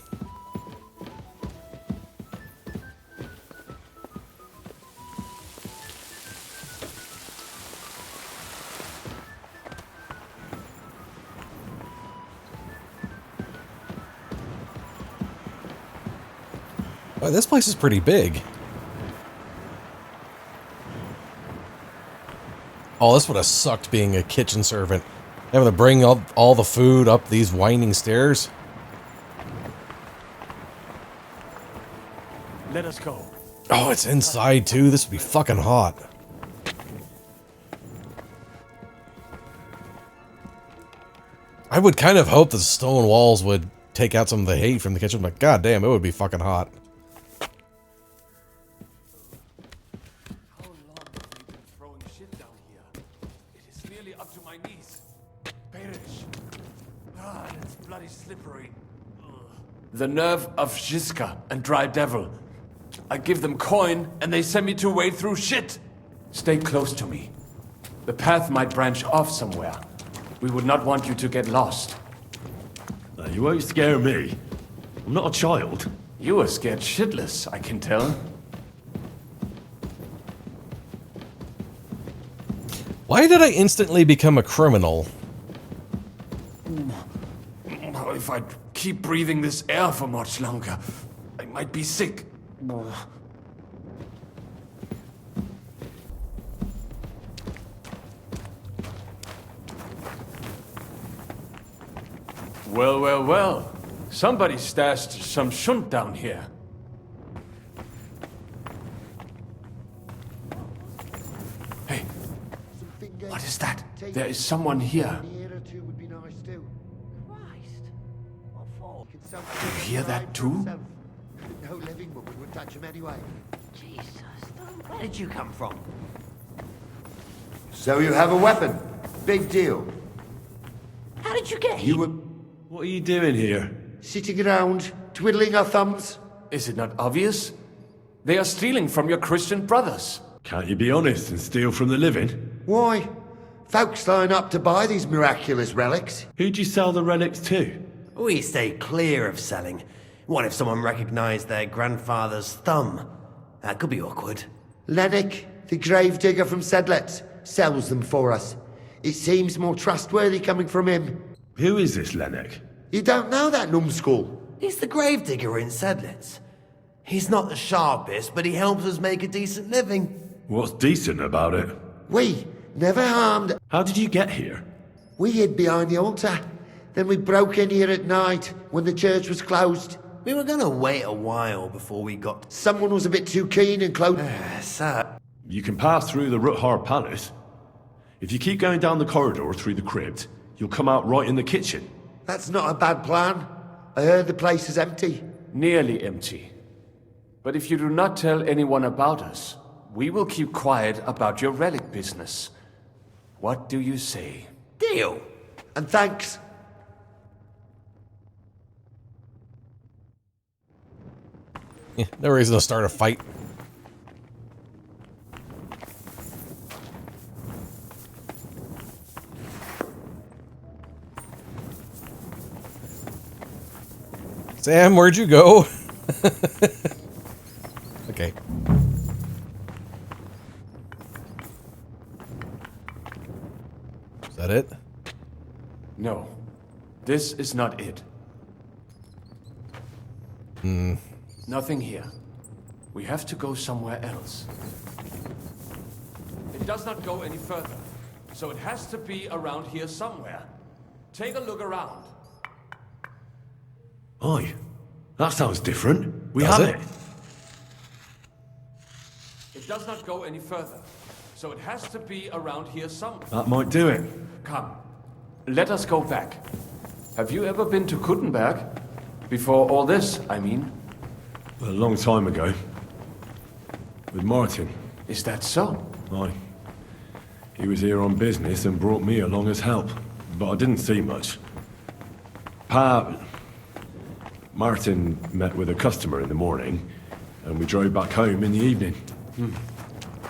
Oh, this place is pretty big. Oh, this would have sucked being a kitchen servant. Having to bring up all the food up these winding stairs. Let us go. Oh, it's inside too. This would be fucking hot. I would kind of hope the stone walls would take out some of the hate from the kitchen, but goddamn, it would be fucking hot. How long have we been throwing shit down here? It is nearly up to my knees. Perish. Ah, it's bloody slippery. Ugh. The nerve of Žižka and Dry Devil. I give them coin, and they send me to wade through shit. Stay close to me. The path might branch off somewhere. We would not want you to get lost. You won't scare me. I'm not a child. You are scared shitless, I can tell. Why did I instantly become a criminal? If I keep breathing this air for much longer, I might be sick. Well, well, well. Somebody stashed some shunt down here. Hey, what is that? There is someone here. You hear that too? No living woman would touch him anyway. Jesus, where did you come from? So you have a weapon. Big deal. How did you get here? You were What are you doing here? sitting around, twiddling our thumbs. Is it not obvious? They are stealing from your Christian brothers. Can't you be honest and steal from the living? Why? Folks line up to buy these miraculous relics. Who'd you sell the relics to? We stay clear of selling. What if someone recognized their grandfather's thumb? That could be awkward. Lennox, the gravedigger from Sedlets, sells them for us. It seems more trustworthy coming from him. Who is this Lennox? You don't know that numbskull? He's the gravedigger in Sedlets. He's not the sharpest, but he helps us make a decent living. What's decent about it? We never harmed. How did you get here? We hid behind the altar. Then we broke in here at night when the church was closed. We were gonna wait a while before we got... Someone was a bit too keen and close. Sir. You can pass through the Ruthar Palace. If you keep going down the corridor through the crypt, you'll come out right in the kitchen. That's not a bad plan. I heard the place is empty. Nearly empty. But if you do not tell anyone about us, we will keep quiet about your relic business. What do you say? Deal. And thanks. Yeah, no reason to start a fight. Sam, where'd you go? Okay. Is that it? No. This is not it. Nothing here. We have to go somewhere else. It does not go any further, so it has to be around here somewhere. Take a look around. Oi, that sounds different. We Does have it? it. It does not go any further, so it has to be around here somewhere. That might do it. Come, let us go back. Have you ever been to Kuttenberg? Before all this, I mean. A long time ago. With Martin. Is that so? Aye. He was here on business and brought me along as help, but I didn't see much. Martin met with a customer in the morning, and we drove back home in the evening.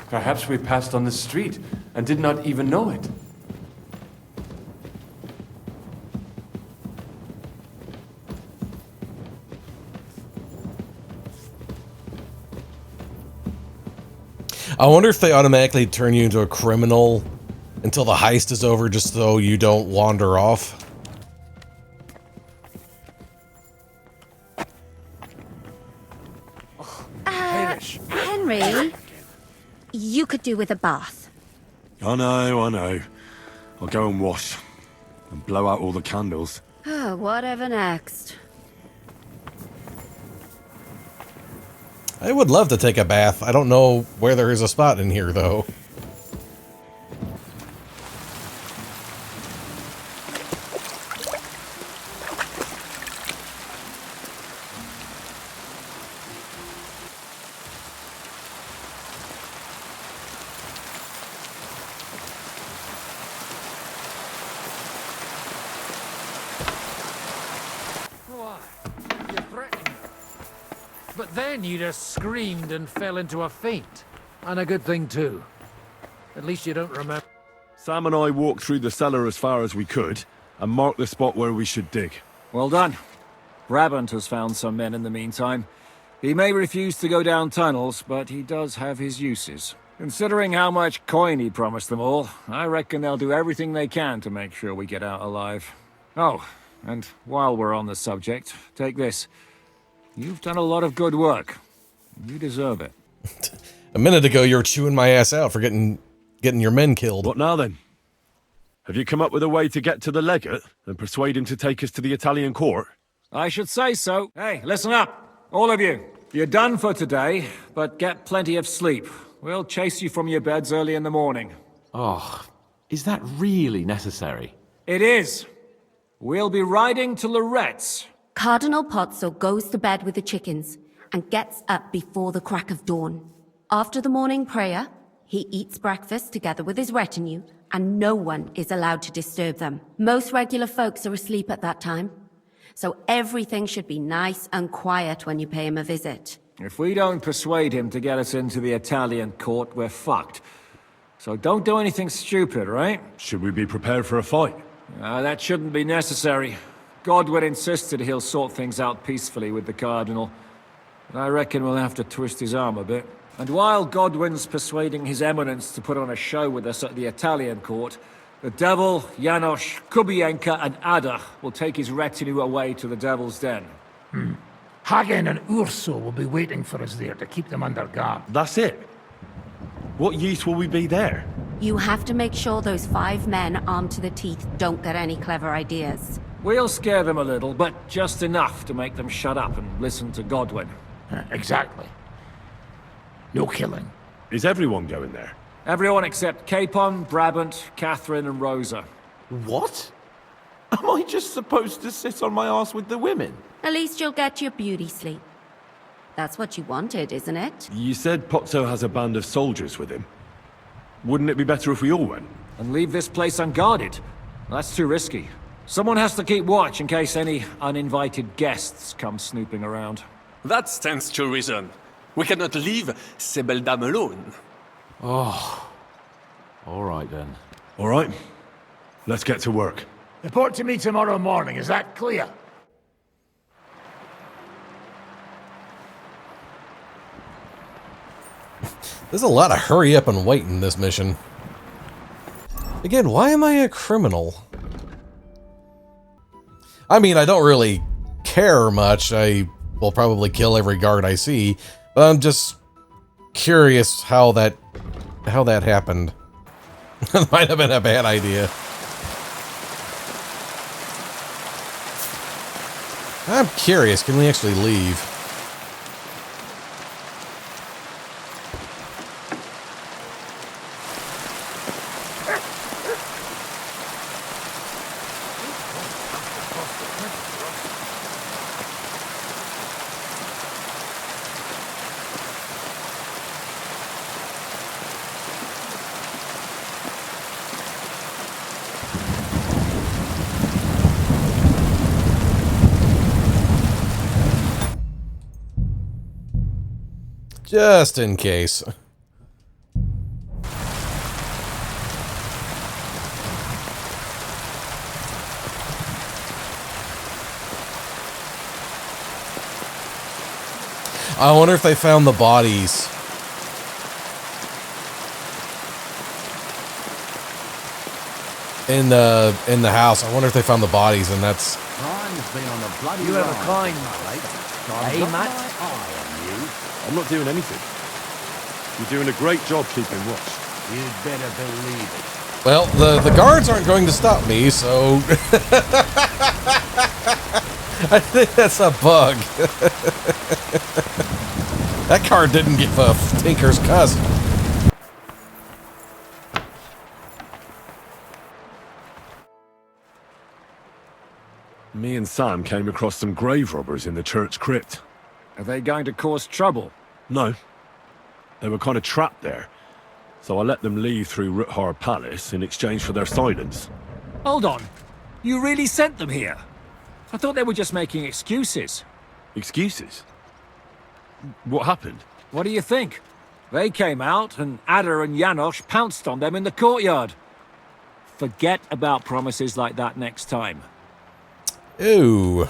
Perhaps we passed on the street and did not even know it. I wonder if they automatically turn you into a criminal until the heist is over, just so you don't wander off. Henry, you could do with a bath. I know. I'll go and wash. And blow out all the candles. Oh, whatever next. I would love to take a bath. I don't know where there is a spot in here, though. You threatened me. But then you just screamed and fell into a faint. And a good thing, too. At least you don't remember. Sam and I walked through the cellar as far as we could, and marked the spot where we should dig. Well done. Brabant has found some men in the meantime. He may refuse to go down tunnels, but he does have his uses. Considering how much coin he promised them all, I reckon they'll do everything they can to make sure we get out alive. Oh, and while we're on the subject, take this. You've done a lot of good work. You deserve it. A minute ago, you were chewing my ass out for getting your men killed. What now then? Have you come up with a way to get to the legate and persuade him to take us to the Italian court? I should say so. Hey, listen up, all of you. You're done for today, but get plenty of sleep. We'll chase you from your beds early in the morning. Oh, is that really necessary? It is. We'll be riding to Loretz. Cardinal Pozzo goes to bed with the chickens and gets up before the crack of dawn. After the morning prayer, he eats breakfast together with his retinue, and no one is allowed to disturb them. Most regular folks are asleep at that time, so everything should be nice and quiet when you pay him a visit. If we don't persuade him to get us into the Italian court, we're fucked. So don't do anything stupid, right? Should we be prepared for a fight? That shouldn't be necessary. Godwin insisted he'll sort things out peacefully with the Cardinal. But I reckon we'll have to twist his arm a bit. And while Godwin's persuading His Eminence to put on a show with us at the Italian court, the Devil, Janos, Kubienka, and Ada will take his retinue away to the Devil's Den. Hagen and Urso will be waiting for us there to keep them under guard. That's it? What use will we be there? You have to make sure those 5 men armed to the teeth don't get any clever ideas. We'll scare them a little, but just enough to make them shut up and listen to Godwin. Exactly. No killing. Is everyone going there? Everyone except Capon, Brabant, Catherine, and Rosa. What? Am I just supposed to sit on my ass with the women? At least you'll get your beauty sleep. That's what you wanted, isn't it? You said Pozzo has a band of soldiers with him. Wouldn't it be better if we all went? And leave this place unguarded? That's too risky. Someone has to keep watch in case any uninvited guests come snooping around. That stands to reason. We cannot leave ces belles dames alone. Oh. All right then. All right. Let's get to work. Report to me tomorrow morning, is that clear? There's a lot of hurry up and wait in this mission. Again, why am I a criminal? I mean, I don't really care much. I will probably kill every guard I see, but I'm just curious how that happened. That might have been a bad idea. I'm curious, can we actually leave? Just in case. I wonder if they found the bodies. In the house. I wonder if they found the bodies, and that's... You have a kind, mate. Hey, Matt. I'm not doing anything. You're doing a great job keeping watch. You'd better believe it. Well, the guards aren't going to stop me, so... I think that's a bug. That card didn't give a tinker's cuss. Me and Sam came across some grave robbers in the church crypt. Are they going to cause trouble? No. They were kind of trapped there. So I let them leave through Ruthar Palace in exchange for their silence. Hold on. You really sent them here? I thought they were just making excuses. Excuses? What happened? What do you think? They came out, and Ada and Janos pounced on them in the courtyard. Forget about promises like that next time. Ooh.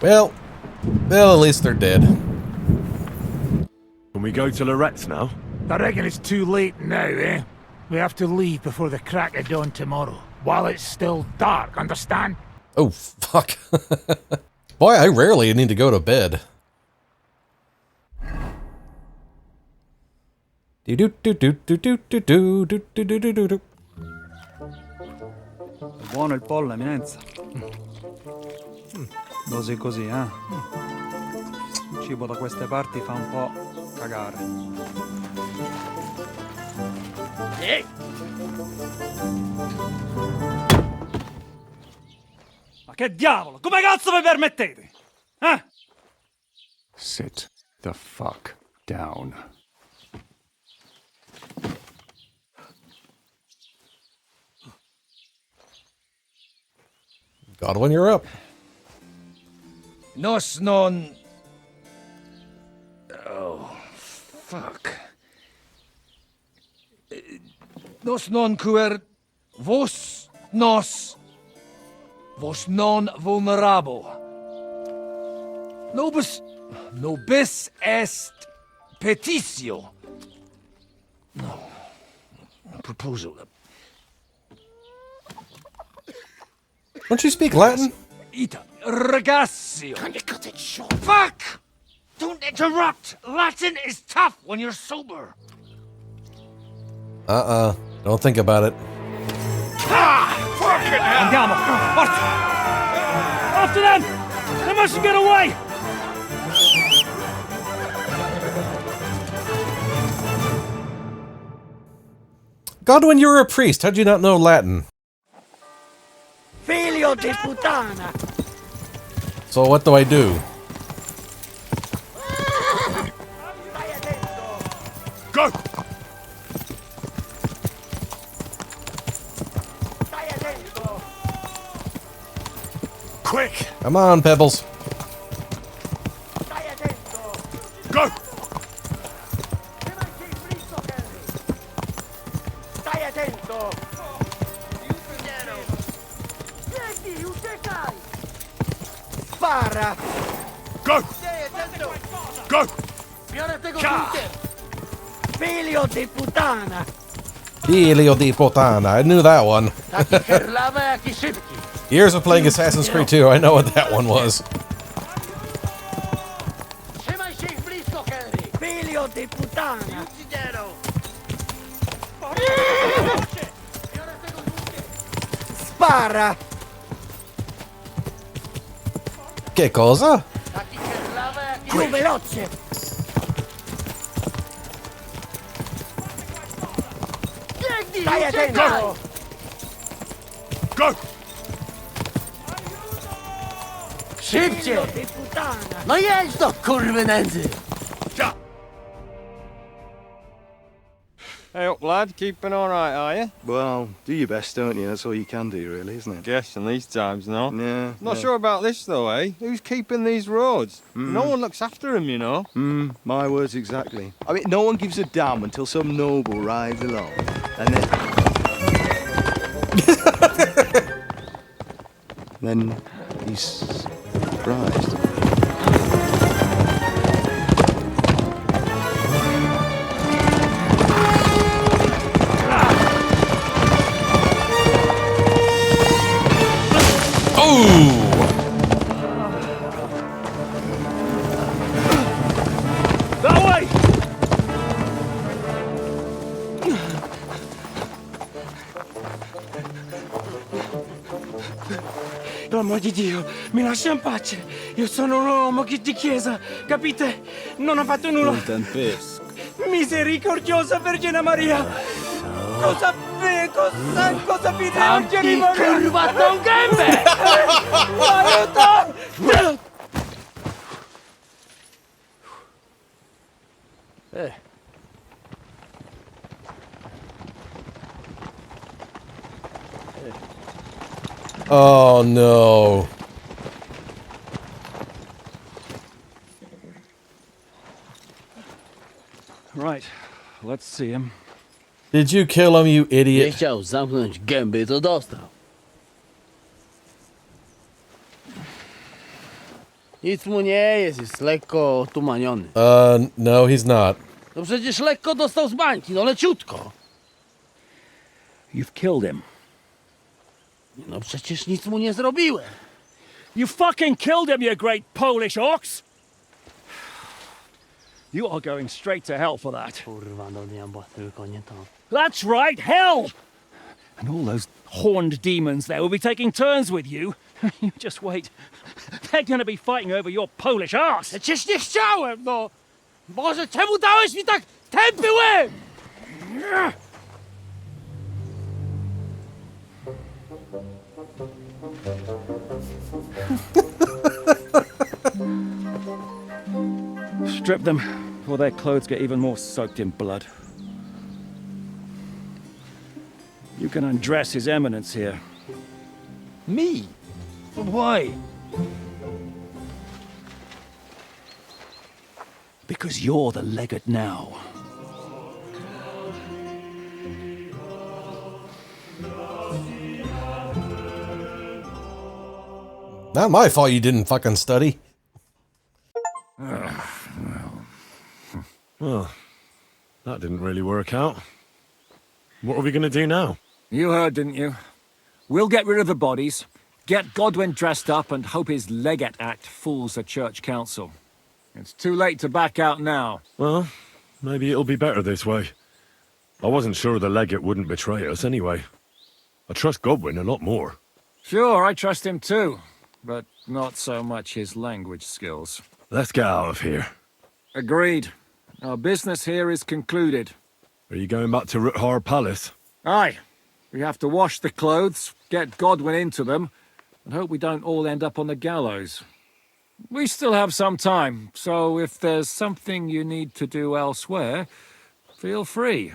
Well, at least they're dead. Can we go to Loretz now? I reckon it's too late now, eh? We have to leave before the crack of dawn tomorrow, while it's still dark, understand? Oh, fuck. Boy, I rarely need to go to bed. Buono il pollo, eminenza. Così così, eh? Il cibo da queste parti fa un po' cagare. Ma che diavolo? Come cazzo vi permettete? Eh? Sit the fuck down. Godwin, you're up. Nos non... Oh, fuck. Nos non cuer... Vos nos... Vos non vulnerabo. Nobis est petitio. No. Proposal. Don't you speak Latin? Ita ragazio. Can you cut it short? Fuck! Don't interrupt. Latin is tough when you're sober. Don't think about it. Ah! Fucking hell! Andiamo! Forza! After them! They mustn't get away! Godwin, you're a priest. How'd you not know Latin? Figlio di puttana! So what do I do? Go! Quick! Come on, Pebbles. Go! Stai attento! Spara! Go! Go! Figlio di puttana! Figlio di puttana. I knew that one. Kerlava chi szybki! Years of playing Assassin's Creed 2, I know what that one was. Trzymaj się ich blisko, Henry! Figlio di puttana! Spara! Che cosa? Più veloce! Stai attento! Go! Szybciej! No jedź do kurwy nędzy! Hey up, lad. Keeping all right, are you? Well, do your best, don't you? That's all you can do, really, isn't it? Guess in these times, no? Yeah. Not sure about this, though, eh? Who's keeping these roads? No one looks after them, you know? My words exactly. I mean, no one gives a damn until some noble rides along. And then... then he's surprised. That way! Per amor di Dio, mi lascia in pace. Io sono un uomo di chiesa, capite? Non ho fatto nulla. Misericordiosa Vergine Maria! Cosa pide Vergine Maria? Curvato un gambe! Aiuto! Oh no. Right, let's see him. Did you kill him, you idiot? Chciał zamknąć gęby, to dostał. Nic mu nie jest lekko otumaniony. No, he's not. To przecież lekko dostał z bańki, no leciutko. You've killed him. No przecież nic mu nie zrobiłem. You fucking killed him, you great Polish ox! You are going straight to hell for that. Kurwa, do diabła, tylko nie to. That's right, hell! And all those horned demons there will be taking turns with you. You just wait. They're gonna be fighting over your Polish ass! Przecież nie chciałem, no! Boże, czemu dałeś mi tak tępy łeb? Strip them, before their clothes get even more soaked in blood. You can undress His Eminence here. Me? Why? Because you're the legate now. Not my fault you didn't fucking study. Well, that didn't really work out. What are we going to do now? You heard, didn't you? We'll get rid of the bodies, get Godwin dressed up, and hope his Legate Act fools the Church Council. It's too late to back out now. Well, maybe it'll be better this way. I wasn't sure the legate wouldn't betray us anyway. I trust Godwin a lot more. Sure, I trust him too, but not so much his language skills. Let's get out of here. Agreed. Our business here is concluded. Are you going back to Ruthar Palace? Aye. We have to wash the clothes, get Godwin into them, and hope we don't all end up on the gallows. We still have some time, so if there's something you need to do elsewhere, feel free.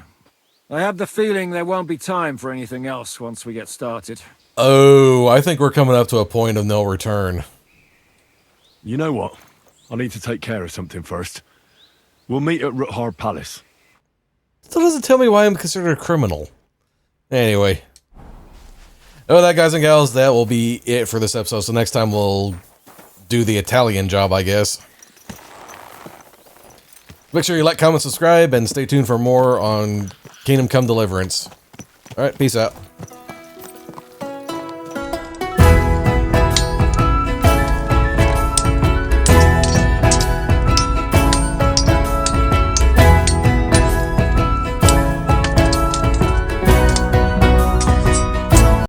I have the feeling there won't be time for anything else once we get started. Oh, I think we're coming up to a point of no return. You know what? I need to take care of something first. We'll meet at Ruthar Palace. Still doesn't tell me why I'm considered a criminal. Anyway. Oh, that, guys and gals, that will be it for this episode. So next time we'll do the Italian job, I guess. Make sure you like, comment, subscribe, and stay tuned for more on Kingdom Come Deliverance. Alright, peace out.